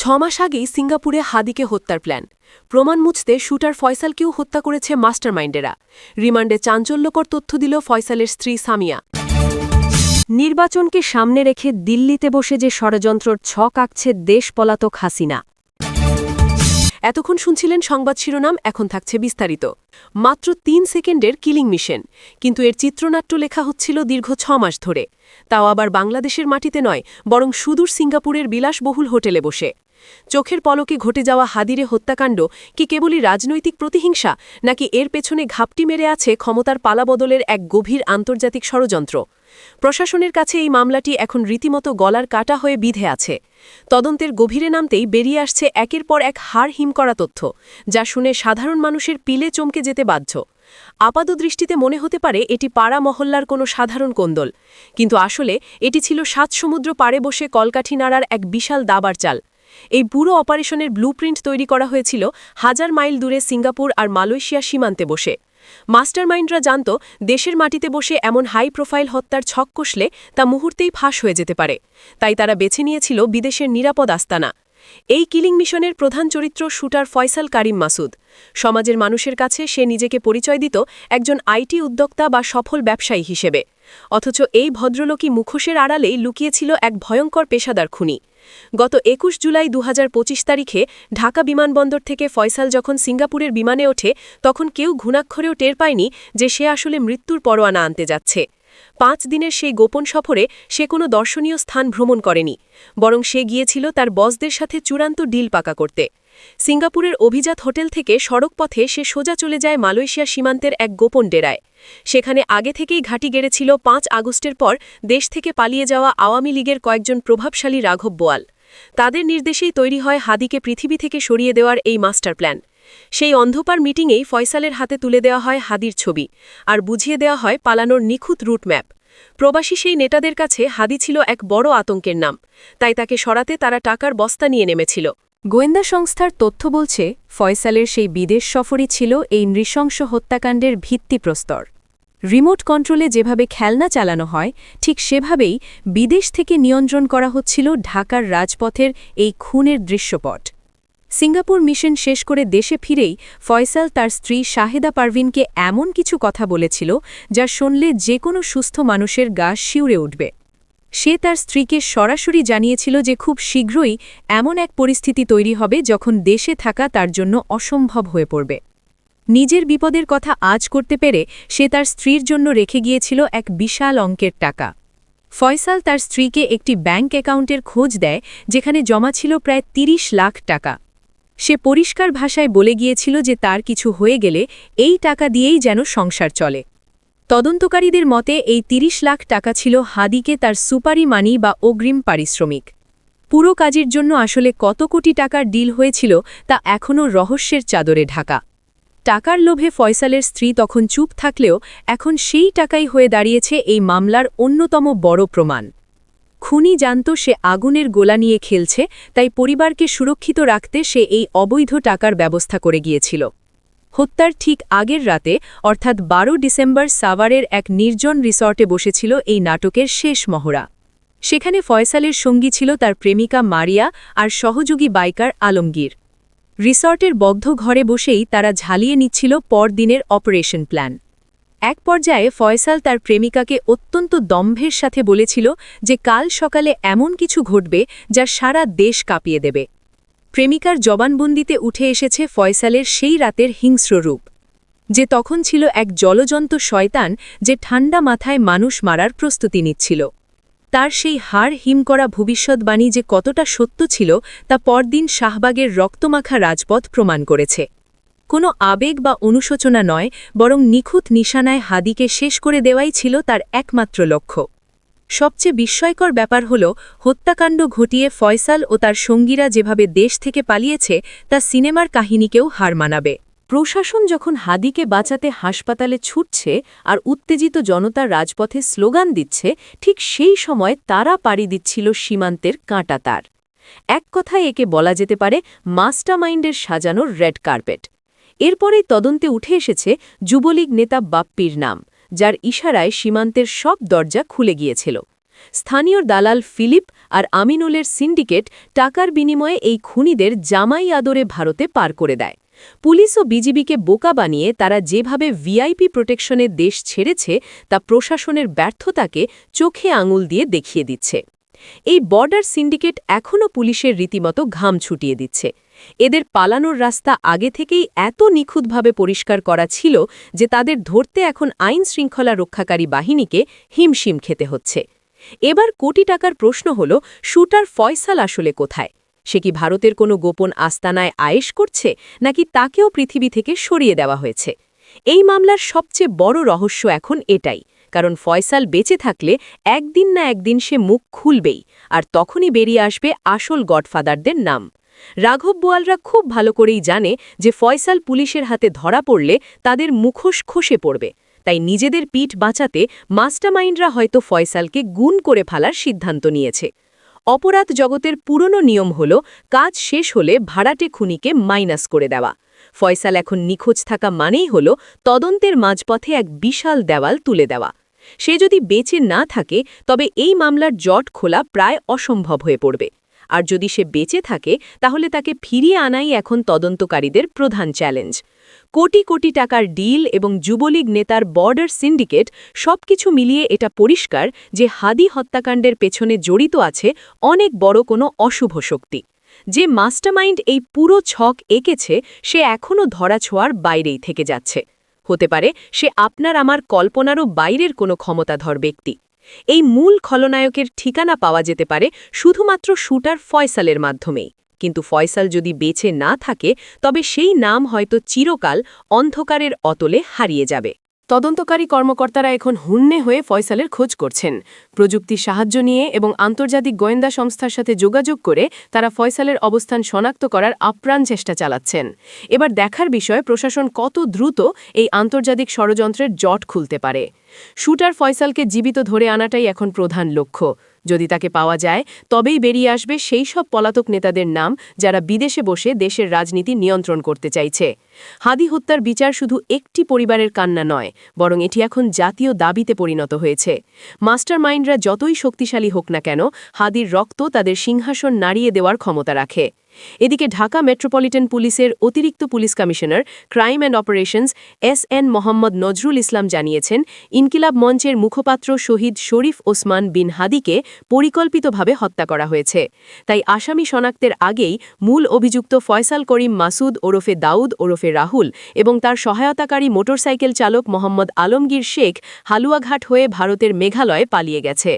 মাস আগেই সিঙ্গাপুরে হাদিকে হত্যার প্ল্যান। প্রমাণ মুছতে শুটার ফয়সালকেও হত্যা করেছে মাস্টারমাইন্ডেরা। রিমান্ডে চাঞ্চল্যকর তথ্য দিল ফয়সালের স্ত্রী সামিয়া। নির্বাচনকে সামনে রেখে দিল্লিতে বসে যে ষড়যন্ত্রর ছক আঁকছে দেশ পলাতক হাসিনা। এতক্ষণ শুনছিলেন সংবাদ শিরোনাম, এখন থাকছে বিস্তারিত। মাত্র ৩ সেকেন্ডের কিলিং মিশন, কিন্তু এর চিত্রনাট্য লেখা হচ্ছিল দীর্ঘ ৬ মাস ধরে। তাও আবার বাংলাদেশের মাটিতে নয়, বরং সুদূর সিঙ্গাপুরের বিলাসবহুল হোটেলে বসে। চোখের পলকে ঘটে যাওয়া হাদিরে হত্যাকাণ্ড কি কেবলই রাজনৈতিক প্রতিহিংসা, নাকি এর পেছনে ঘাপটি মেরে আছে ক্ষমতার পালাবদলের এক গভীর আন্তর্জাতিক ষড়যন্ত্র? প্রশাসনের কাছে এই মামলাটি এখন রীতিমতো গলার কাটা হয়ে বিধে আছে। তদন্তের গভীরে নামতেই বেরিয়ে আসছে একের পর এক হাড় হিম করা তথ্য, যা শুনে সাধারণ মানুষের পিলে চমকে যেতে বাধ্য। আপাতদৃষ্টিতে মনে হতে পারে এটি পাড়া মহল্লার কোনো সাধারণ কোন্দল, কিন্তু আসলে এটি ছিল ৭ সমুদ্র পাড়ে বসে কলকাঠি নাড়ার এক বিশাল দাবার চাল। এই পুরো অপারেশনের ব্লুপ্রিন্ট তৈরি করা হয়েছিল হাজার মাইল দূরে সিঙ্গাপুর আর মালয়েশিয়া সীমান্তে বসে। মাস্টারমাইন্ডরা জানত দেশের মাটিতে বসে এমন হাই প্রোফাইল হত্যার ছক কষলে তা মুহূর্তেই ফাঁস হয়ে যেতে পারে, তাই তারা বেছে নিয়েছিল বিদেশের নিরাপদ আস্তানা। এই কিলিং মিশনের প্রধান চরিত্র শুটার ফয়সাল কারিম মাসুদ। সমাজের মানুষের কাছে সে নিজেকে পরিচয় দিত একজন আইটি উদ্যোক্তা বা সফল ব্যবসায়ী হিসেবে, অথচ এই ভদ্রলোকী মুখোশের আড়ালেই লুকিয়েছিল এক ভয়ঙ্কর পেশাদার খুনি। গত ২১ জুলাই ২০২৫ তারিখে ঢাকা বিমানবন্দর থেকে ফয়সাল যখন সিঙ্গাপুরের বিমানে ওঠে, তখন কেউ ঘুণাক্ষরেও টের পায়নি যে সে আসলে মৃত্যুর পরোয়ানা আনতে যাচ্ছে। ৫ দিনের সেই গোপন সফরে সে কোনো দর্শনীয় স্থান ভ্রমণ করেনি, বরং সে গিয়েছিল তার বসদের সাথে চূড়ান্ত ডিল পাকা করতে। সিঙ্গাপুরের অভিজাত হোটেল থেকে সড়কপথে সে সোজা চলে যায় মালয়েশিয়া সীমান্তের এক গোপন ডেরায়। সেখানে আগে থেকেই ঘাঁটি গেড়েছিল ৫ আগস্টের পর দেশ থেকে পালিয়ে যাওয়া আওয়ামী লীগের কয়েকজন প্রভাবশালী রাঘব বোয়াল। তাদের নির্দেশেই তৈরি হয় হাদিকে পৃথিবী থেকে সরিয়ে দেওয়ার এই মাস্টার প্ল্যান। সেই অন্ধকার মিটিংয়েই ফয়সালের হাতে তুলে দেওয়া হয় হাদির ছবি, আর বুঝিয়ে দেওয়া হয় পালানোর নিখুঁত রুট ম্যাপ। প্রবাসী সেই নেতাদের কাছে হাদি ছিল এক বড় আতঙ্কের নাম, তাই তাকে সরাতে তারা টাকার বস্তা নিয়ে নেমেছিল। গোয়েন্দা সংস্থার তথ্য বলছে ফয়সালের সেই বিদেশ সফরই ছিল এই নৃশংস হত্যাকাণ্ডের ভিত্তিপ্রস্তর। রিমোট কন্ট্রোলে যেভাবে খেলনা চালানো হয়, ঠিক সেভাবেই বিদেশ থেকে নিয়ন্ত্রণ করা হচ্ছিল ঢাকার রাজপথের এই খুনের দৃশ্যপট। সিঙ্গাপুর মিশন শেষ করে দেশে ফিরেই ফয়সাল তার স্ত্রী শাহেদা পারভিনকে এমন কিছু কথা বলেছিল যা শুনলে যে কোনো সুস্থ মানুষের গা শিউরে উঠবে। সে তার স্ত্রীকে সরাসরি জানিয়েছিল যে খুব শীঘ্রই এমন এক পরিস্থিতি তৈরি হবে যখন দেশে থাকা তার জন্য অসম্ভব হয়ে পড়বে। নিজের বিপদের কথা আজ করতে পেরে সে তার স্ত্রীর জন্য রেখে গিয়েছিল এক বিশাল অঙ্কের টাকা। ফয়সাল তার স্ত্রীকে একটি ব্যাংক অ্যাকাউন্টের খোঁজ দেয় যেখানে জমা ছিল প্রায় ৩০ লাখ টাকা। সে পরিষ্কার ভাষায় বলে গিয়েছিল যে তার কিছু হয়ে গেলে এই টাকা দিয়েই যেন সংসার চলে। তদন্তকারীদের মতে এই ৩০ লাখ টাকা ছিল হাদিকে তার সুপারি মানি বা অগ্রিম পারিশ্রমিক। পুরো কাজের জন্য আসলে কত কোটি টাকার ডিল হয়েছিল তা এখনও রহস্যের চাদরে ঢাকা। টাকার লোভে ফয়সালের স্ত্রী তখন চুপ থাকলেও এখন সেই টাকাই হয়ে দাঁড়িয়েছে এই মামলার অন্যতম বড় প্রমাণ। খুনি জানত সে আগুনের গোলা নিয়ে খেলছে, তাই পরিবারকে সুরক্ষিত রাখতে সে এই অবৈধ টাকার ব্যবস্থা করে গিয়েছিল। হত্যার ঠিক আগের রাতে, অর্থাৎ ১২ ডিসেম্বর সাভারের এক নির্জন রিসর্টে বসেছিল এই নাটকের শেষ মহড়া। সেখানে ফয়সালের সঙ্গী ছিল তার প্রেমিকা মারিয়া আর সহযোগী বাইকার আলমগীর। রিসর্টের বদ্ধ ঘরে বসেই তারা ঝালিয়ে নিচ্ছিল পরদিনের অপারেশন প্ল্যান। এক পর্যায়ে ফয়সাল তার প্রেমিকাকে অত্যন্ত দম্ভের সাথে বলেছিল যে কাল সকালে এমন কিছু ঘটবে যা সারা দেশ কাঁপিয়ে দেবে। প্রেমিকার জবানবন্দিতে উঠে এসেছে ফয়সালের সেই রাতের হিংস্র রূপ, যে তখন ছিল এক জলজন্ত শয়তান যে ঠান্ডা মাথায় মানুষ মারার প্রস্তুতি নিচ্ছিল। তার সেই হাড় হিম করা ভবিষ্যৎবাণী যে কতটা সত্য ছিল তা পরদিন শাহবাগের রক্তমাখা রাজপথ প্রমাণ করেছে। কোনো আবেগ বা অনুশোচনা নয়, বরং নিখুঁত নিশানায় হাদিকে শেষ করে দেওয়াই ছিল তার একমাত্র লক্ষ্য। সবচেয়ে বিস্ময়কর ব্যাপার হল, হত্যাকাণ্ড ঘটিয়ে ফয়সাল ও তার সঙ্গীরা যেভাবে দেশ থেকে পালিয়েছে তা সিনেমার কাহিনীকেও হার মানাবে। প্রশাসন যখন হাদিকে বাঁচাতে হাসপাতালে ছুটছে আর উত্তেজিত জনতা রাজপথে স্লোগান দিচ্ছে, ঠিক সেই সময় তারা পাড়ি দিচ্ছিল সীমান্তের কাঁটা তার। এক কথায় একে বলা যেতে পারে মাস্টারমাইন্ডের সাজানোর রেড কার্পেট। এরপরেই তদন্তে উঠে এসেছে যুবলীগ নেতা বাপ্পির নাম, যার ইশারায় সীমান্তের সব দরজা খুলে গিয়েছিল। স্থানীয় দালাল ফিলিপ আর আমিনুলের সিন্ডিকেট টাকার বিনিময়ে এই খুনিদের জামাই আদরে ভারতে পার করে দেয়। পুলিশ ও বিজিবিকে বোকা বানিয়ে তারা যেভাবে ভিআইপি প্রোটেকশনের দেশ ছেড়েছে তা প্রশাসনের ব্যর্থতাকে চোখে আঙুল দিয়ে দেখিয়ে দিচ্ছে। এই বর্ডার সিন্ডিকেট এখনও পুলিশের রীতিমতো ঘাম ছুটিয়ে দিচ্ছে। এদের পালানোর রাস্তা আগে থেকেই এত নিখুঁতভাবে পরিষ্কার করা ছিল যে তাদের ধরতে এখন আইন শৃঙ্খলা রক্ষাকারী বাহিনীকে হিমশিম খেতে হচ্ছে। এবার কোটি টাকার প্রশ্ন হল, শুটার ফয়সাল আসলে কোথায়? সে কি ভারতের কোনো গোপন আস্তানায় আয়েশ করছে, নাকি তাকেও পৃথিবী থেকে সরিয়ে দেওয়া হয়েছে? এই মামলার সবচেয়ে বড় রহস্য এখন এটাই, কারণ ফয়সাল বেঁচে থাকলে একদিন না একদিন সে মুখ খুলবেই, আর তখনই বেরিয়ে আসবে আসল গডফাদারদের নাম। রাঘব বোয়ালরা খুব ভালো করেই জানে যে ফয়সাল পুলিশের হাতে ধরা পড়লে তাদের মুখোশ খসে পড়বে, তাই নিজেদের পিঠ বাঁচাতে মাস্টারমাইন্ডরা হয়তো ফয়সালকে গুণ করে ফেলার সিদ্ধান্ত নিয়েছে। অপরাধ জগতের পুরনো নিয়ম হল কাজ শেষ হলে ভাড়াটে খুনিকে মাইনাস করে দেওয়া। ফয়সাল এখন নিখোঁজ থাকা মানেই হল তদন্তের মাঝপথে এক বিশাল দেওয়াল তুলে দেওয়া। সে যদি বেঁচে না থাকে তবে এই মামলার জট খোলা প্রায় অসম্ভব হয়ে পড়বে, আর যদি সে বেঁচে থাকে তাহলে তাকে ফিরিয়ে আনাই এখন তদন্তকারীদের প্রধান চ্যালেঞ্জ। কোটি কোটি টাকার ডিল এবং যুবলীগ নেতার বর্ডার সিন্ডিকেট সবকিছু মিলিয়ে এটা পরিষ্কার যে হাদি হত্যাকাণ্ডের পেছনে জড়িত আছে অনেক বড় কোনো অশুভ শক্তি। যে মাস্টারমাইন্ড এই পুরো ছক এঁকেছে সে এখনও ধরাছোঁয়ার বাইরেই থেকে যাচ্ছে। হতে পারে সে আপনার আমার কল্পনারও বাইরের কোনো ক্ষমতাধর ব্যক্তি। এই মূল খলনায়কের ঠিকানা পাওয়া যেতে পারে শুধুমাত্র শুটার ফয়সালের মাধ্যমেই, কিন্তু ফয়সাল যদি বেঁচে না থাকে তবে সেই নাম হয়তো চিরকাল অন্ধকারের অতলে হারিয়ে যাবে। তদন্তকারী কর্মকর্তারা এখন হুন্নে হয়ে ফয়সালের খোঁজ করছেন। প্রযুক্তির সাহায্য নিয়ে এবং আন্তর্জাতিক গোয়েন্দা সংস্থার সাথে যোগাযোগ করে তারা ফয়সালের অবস্থান শনাক্ত করার আপ্রাণ চেষ্টা চালাচ্ছেন। এবার দেখার বিষয় প্রশাসন কত দ্রুত এই আন্তর্জাতিক ষড়যন্ত্রের জট খুলতে পারে। শুটার ফয়সালকে জীবিত ধরে আনাটাই এখন প্রধান লক্ষ্য। যদি তাকে পাওয়া যায় তবেই বেরিয়ে আসবে সেই সব পলাতক নেতাদের নাম যারা বিদেশে বসে দেশের রাজনীতি নিয়ন্ত্রণ করতে চাইছে। হাদি হত্যার বিচার শুধু একটি পরিবারের কান্না নয়, বরং এটি এখন জাতীয় দাবিতে পরিণত হয়েছে। মাস্টারমাইন্ডরা যতই শক্তিশালী হোক না কেন, হাদির রক্ত তাদের সিংহাসন নাড়িয়ে দেওয়ার ক্ষমতা রাখে। এদিকে ঢাকা মেট্রোপলিটন পুলিশের অতিরিক্ত police commissioner crime and operations SN Mohammad Nazrul Islam জানিয়েছেন, ইনকিলাব মঞ্চের মুখপাত্র শহীদ শরীফ ওসমান বিন হাদিকে পরিকল্পিতভাবে হত্যা করা হয়েছে। তাই আসামি শনাক্তের আগেই মূল অভিযুক্ত ফয়সাল করিম মাসুদ ওরফে দাউদ ওরফে রাহুল এবং তার সহায়তাকারী মোটরসাইকেল চালক মোহাম্মদ আলমগীর শেখ হালুয়াঘাট হয়ে ভারতের মেঘালয়ে পালিয়ে গেছে।